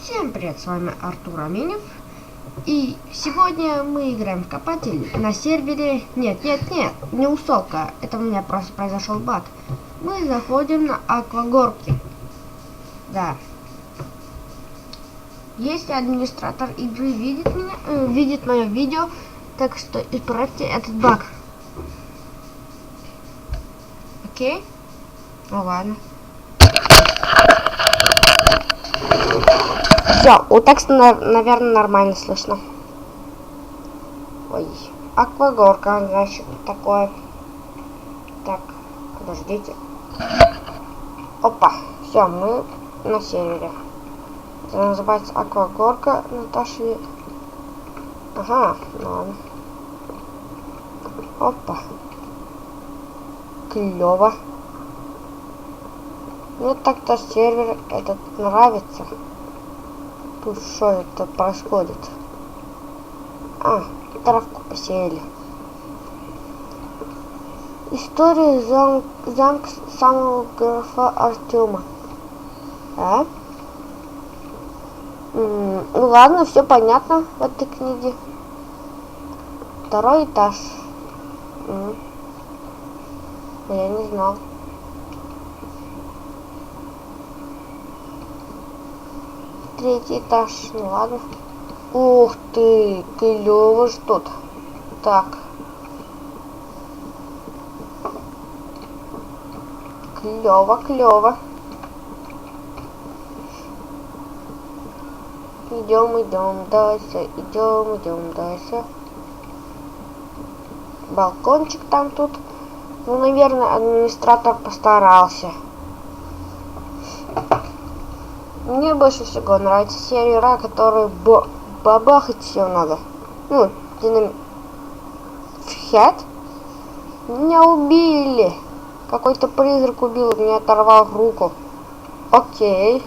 Всем привет, с вами Артур Аменев. И сегодня мы играем в Копатель на сервере... Нет, не усолка. Это у меня просто произошел баг. Мы заходим на аквагорки. Да. Если администратор игры видит меня, видит мое видео, так что исправьте этот баг. Окей? Ну ладно. Все, вот так, наверное, нормально слышно. Ой, аквагорка, значит, такое. Так, подождите. Опа, все, мы на сервере. Это называется аквагорка Наташи. Ага, ладно. Опа. Клево. Мне так-то сервер этот нравится. Тут что это происходит? А, травку посеяли. История замка самого графа Артема. А? Ну ладно, все понятно в этой книге. Второй этаж. Я не знал. Третий этаж, ну ладно. Ух ты, клево что-то. Так. Клево. Идем дальше, идем дальше. Балкончик там тут. Ну, наверное, администратор постарался. Мне больше всего нравятся сервера, которые бабахать все надо. Ну, Фхет? Меня убили. Какой-то призрак убил, мне оторвал руку. Окей.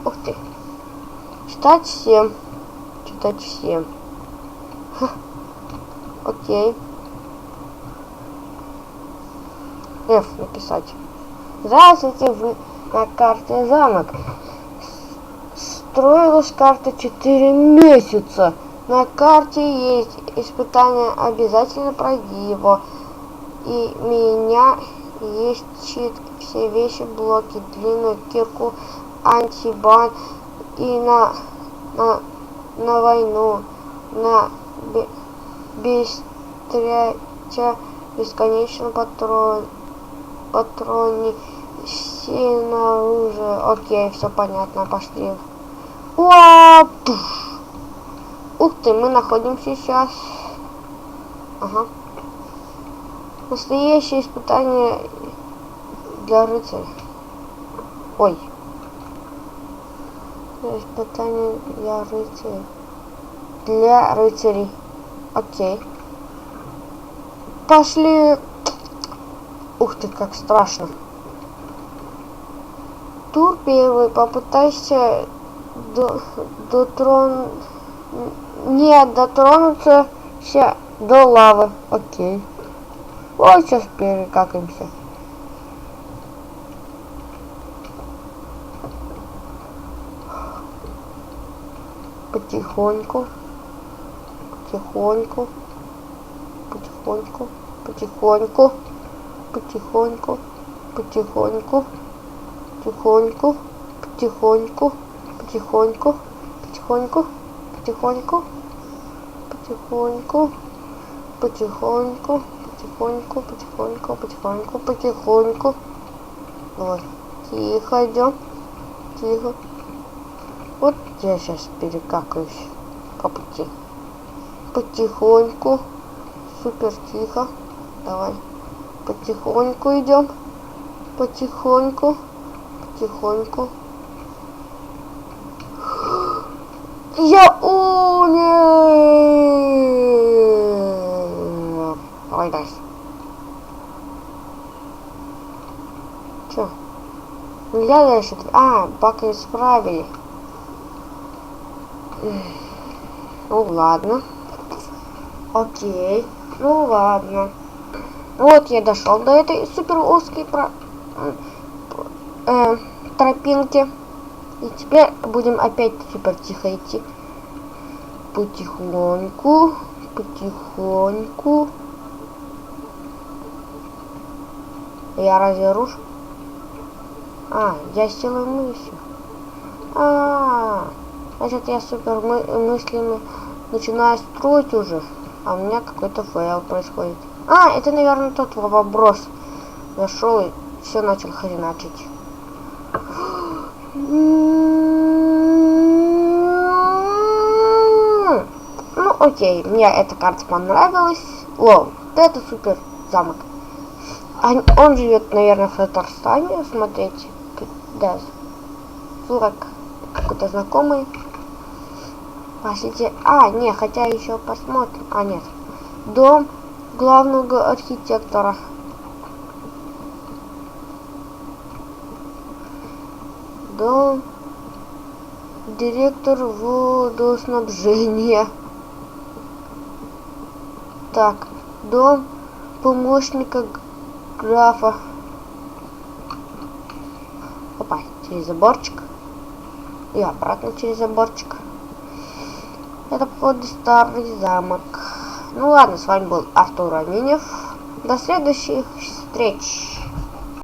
Ух ты. Читать всем. Ха. Окей. F написать. Здравствуйте, вы на карте замок. Строилась карта 4 месяца. На карте есть испытание, обязательно пройди его. И у меня есть чит, все вещи, блоки, длинную кирку, антибан и на войну, на бестряча бесконечно патроны, все на оружие. Окей, все понятно, пошли. Ух ты, мы находимся сейчас. Ага. Настоящее испытание для рыцаря. Ой. Испытание для рыцаря. Для рыцарей. Окей. Пошли. Ух ты, как страшно. Тур первый. Попытайся не дотронуться до лавы. Окей. Вот сейчас перекакаемся. Потихоньку. Вот. Тихо идем. Тихо. Вот я сейчас перекакаюсь по пути. Потихоньку. Супер тихо. Давай. Потихоньку идем. Потихоньку. Я умер. Давай дальше. Че? Нельзя дальше. Баг исправили. Ну ладно. Окей. Ну ладно. Вот я дошел до этой супер узкой тропинки. И теперь будем опять супер тихо идти. Потихоньку, потихоньку. Я развернусь. Я сделаю мысль. Значит, я супер мыслями начинаю строить уже. А у меня какой-то фейл происходит. Это, наверное, тот вопрос. Зашел и все начал хреначить. Ну, окей, мне эта карта понравилась. Лол, это супер замок. Он живет, наверное, в Татарстане. Смотрите. Да, сурок какой-то знакомый. Пошлите. Не, хотя еще посмотрим. Нет. Дом главного архитектора. Дом директор водоснабжения. Так, дом помощника графа. Опа, через заборчик. И обратно через заборчик. Это, походу, старый замок. Ну ладно, с вами был Артур Аминев. До следующих встреч.